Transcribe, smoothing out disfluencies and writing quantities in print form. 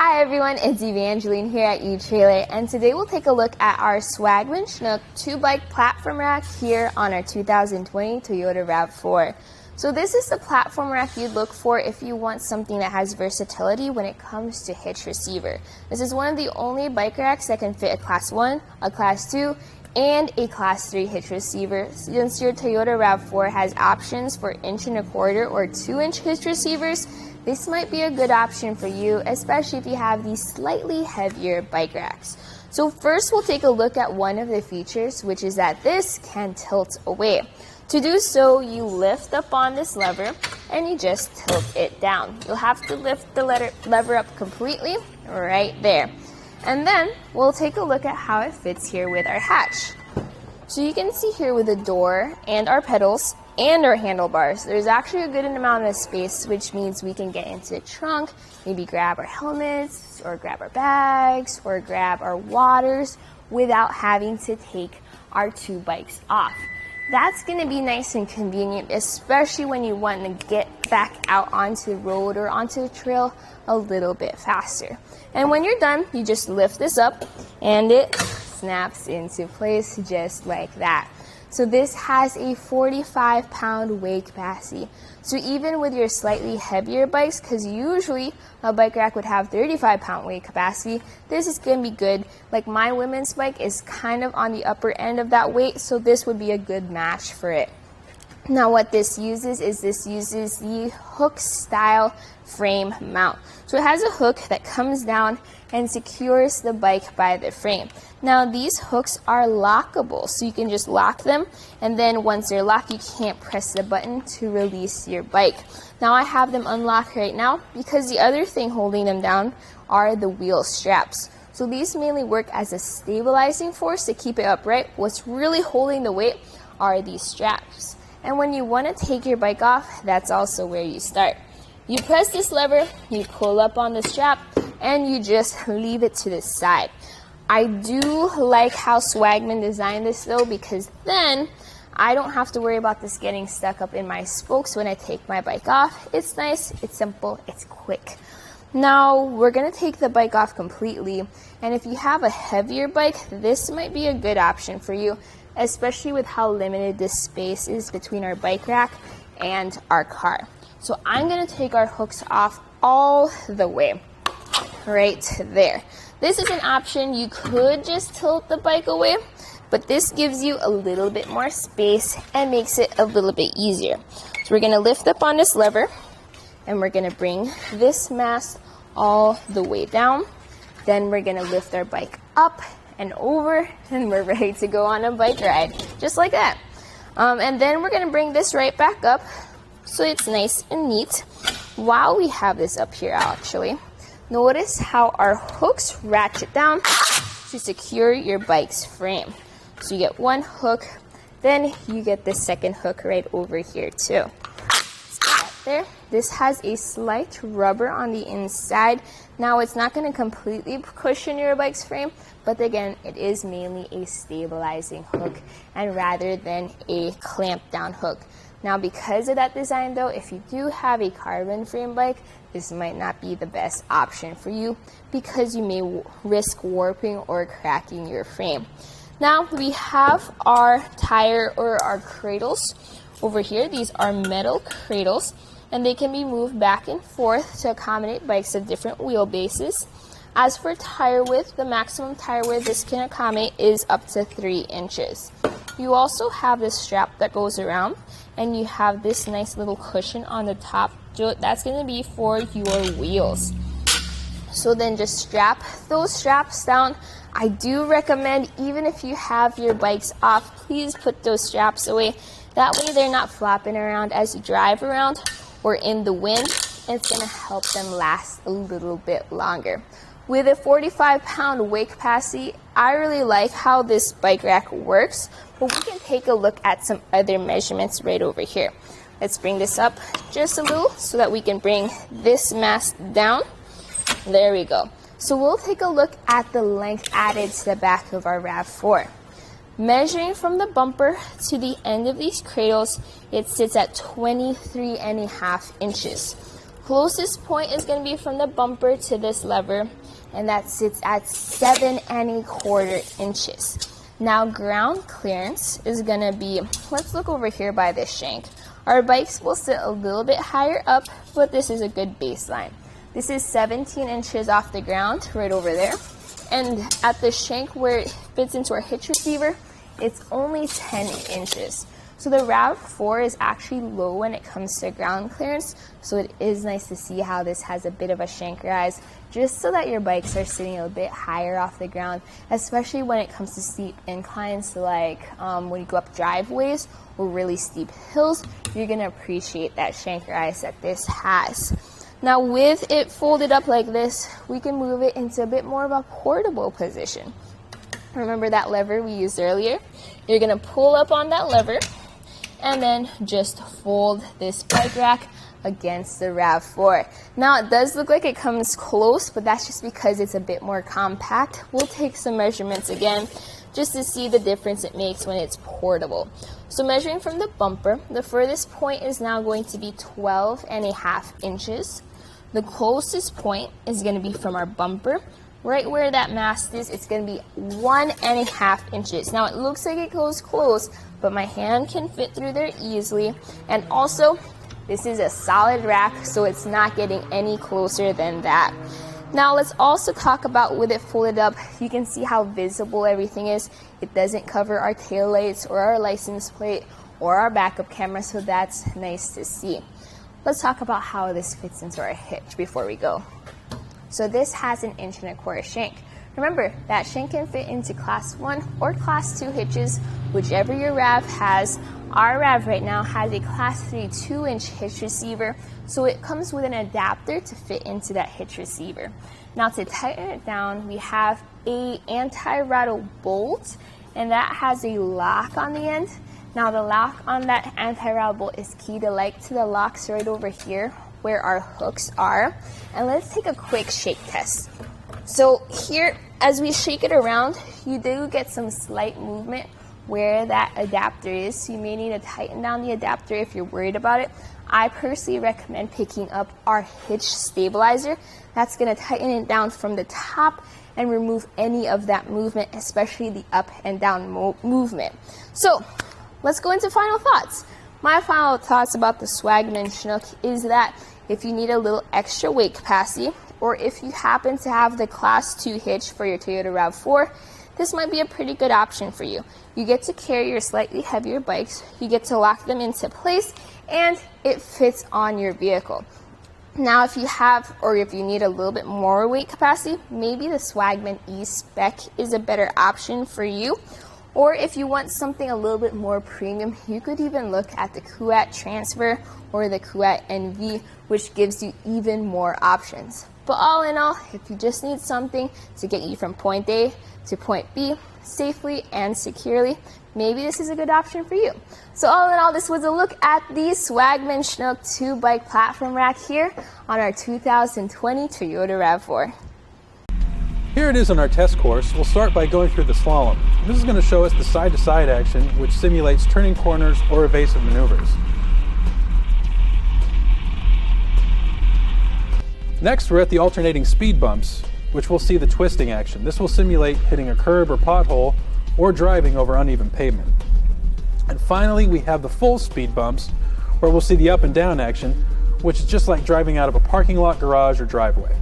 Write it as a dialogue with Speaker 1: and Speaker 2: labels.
Speaker 1: Hi everyone, it's Evangeline here at etrailer, and today we'll take a look at our Swagman Chinook 2-bike platform rack here on our 2020 Toyota RAV4. So this is the platform rack you'd look for if you want something that has versatility when it comes to hitch receiver. This is one of the only bike racks that can fit a Class 1, a Class 2, and a Class 3 hitch receiver. Since your Toyota RAV4 has options for 1.25" or 2" hitch receivers, this might be a good option for you, especially if you have these slightly heavier bike racks. So first we'll take a look at one of the features, which is that this can tilt away. To do so, you lift up on this lever and you just tilt it down. You'll have to lift the lever up completely right there. And then we'll take a look at how it fits here with our hatch. So you can see here with the door and our pedals and our handlebars, there's actually a good amount of space, which means we can get into the trunk, maybe grab our helmets or grab our bags or grab our waters without having to take our two bikes off. That's going to be nice and convenient, especially when you want to get back out onto the road or onto the trail a little bit faster. And when you're done, you just lift this up and it snaps into place just like that. So this has a 45-pound weight capacity. So even with your slightly heavier bikes, because usually a bike rack would have 35-pound weight capacity, this is going to be good. Like my women's bike is kind of on the upper end of that weight, so this would be a good match for it. Now what this uses is the hook style frame mount. So it has a hook that comes down and secures the bike by the frame. Now these hooks are lockable, so you can just lock them, and then once they're locked, you can't press the button to release your bike. Now I have them unlocked right now because the other thing holding them down are the wheel straps. So these mainly work as a stabilizing force to keep it upright. What's really holding the weight are these straps. And when you want to take your bike off, that's also where you start. You press this lever, you pull up on the strap, and you just leave it to the side. I do like how Swagman designed this though, because then I don't have to worry about this getting stuck up in my spokes when I take my bike off. It's nice, it's simple, it's quick. Now we're going to take the bike off completely, and if you have a heavier bike, this might be a good option for you, especially with how limited this space is between our bike rack and our car. So I'm going to take our hooks off all the way right there. This is an option. You could just tilt the bike away, but this gives you a little bit more space and makes it a little bit easier. So we're going to lift up on this lever and we're going to bring this mast all the way down. Then we're going to lift our bike up and over, and we're ready to go on a bike ride just like that. And then we're going to bring this right back up so it's nice and neat. While we have this up here, actually, notice how our hooks ratchet down to secure your bike's frame. So you get one hook, then you get the second hook right over here too. There. This has a slight rubber on the inside. Now it's not going to completely cushion your bike's frame, but again, it is mainly a stabilizing hook and rather than a clamp down hook. Now because of that design though, if you do have a carbon frame bike, this might not be the best option for you because you may risk warping or cracking your frame. Now we have our tire or our cradles over here. These are metal cradles, and they can be moved back and forth to accommodate bikes of different wheelbases. As for tire width, the maximum tire width this can accommodate is up to 3 inches. You also have this strap that goes around, and you have this nice little cushion on the top. That's going to be for your wheels. So then just strap those straps down. I do recommend, even if you have your bikes off, please put those straps away. That way they're not flopping around as you drive around or in the wind. It's going to help them last a little bit longer. With a 45-pound weight capacity, I really like how this bike rack works, but we can take a look at some other measurements right over here. Let's bring this up just a little so that we can bring this mast down. There we go. So we'll take a look at the length added to the back of our RAV4. Measuring from the bumper to the end of these cradles, it sits at 23.5 inches. Closest point is going to be from the bumper to this lever, and that sits at 7 1/4 inches. Now ground clearance is going to be, let's look over here by this shank. Our bikes will sit a little bit higher up, but this is a good baseline. This is 17 inches off the ground right over there. And at the shank where it fits into our hitch receiver, it's only 10 inches. So the RAV4 is actually low when it comes to ground clearance, so it is nice to see how this has a bit of a shank rise, just so that your bikes are sitting a bit higher off the ground, especially when it comes to steep inclines, like when you go up driveways or really steep hills. You're going to appreciate that shank rise that this has. Now with it folded up like this, we can move it into a bit more of a portable position. Remember that lever we used earlier? You're going to pull up on that lever and then just fold this bike rack against the RAV4. Now it does look like it comes close, but that's just because it's a bit more compact. We'll take some measurements again just to see the difference it makes when it's portable. So measuring from the bumper, the furthest point is now going to be 12 1/2 inches. The closest point is going to be from our bumper. Right where that mast is, it's going to be 1 1/2 inches. Now it looks like it goes close, but my hand can fit through there easily. And also, this is a solid rack, so it's not getting any closer than that. Now let's also talk about with it folded up, you can see how visible everything is. It doesn't cover our tail lights or our license plate or our backup camera, so that's nice to see. Let's talk about how this fits into our hitch before we go. So this has an 1 1/4 inch shank. Remember, that shank can fit into class 1 or class 2 hitches, whichever your RAV has. Our RAV right now has a class 3 2-inch hitch receiver, so it comes with an adapter to fit into that hitch receiver. Now to tighten it down, we have a anti-rattle bolt, and that has a lock on the end. Now the lock on that anti-rattle bolt is key to the locks right over here where our hooks are. And let's take a quick shake test. So here, as we shake it around, you do get some slight movement where that adapter is. So you may need to tighten down the adapter if you're worried about it. I personally recommend picking up our hitch stabilizer. That's going to tighten it down from the top and remove any of that movement, especially the up and down movement. So let's go into final thoughts. My final thoughts about the Swagman Chinook is that if you need a little extra weight capacity, or if you happen to have the class 2 hitch for your Toyota RAV4, this might be a pretty good option for you. You get to carry your slightly heavier bikes, you get to lock them into place, and it fits on your vehicle. Now if you have, or if you need a little bit more weight capacity, maybe the Swagman Spec is a better option for you. Or if you want something a little bit more premium, you could even look at the Kuat Transfer or the Kuat NV, which gives you even more options. But all in all, if you just need something to get you from point A to point B safely and securely, maybe this is a good option for you. So all in all, this was a look at the Swagman Chinook 2-bike platform rack here on our 2020 Toyota RAV4.
Speaker 2: Here it is on our test course. We'll start by going through the slalom. This is going to show us the side-to-side action, which simulates turning corners or evasive maneuvers. Next, we're at the alternating speed bumps, which we'll see the twisting action. This will simulate hitting a curb or pothole or driving over uneven pavement. And finally, we have the full speed bumps, where we'll see the up and down action, which is just like driving out of a parking lot, garage, or driveway.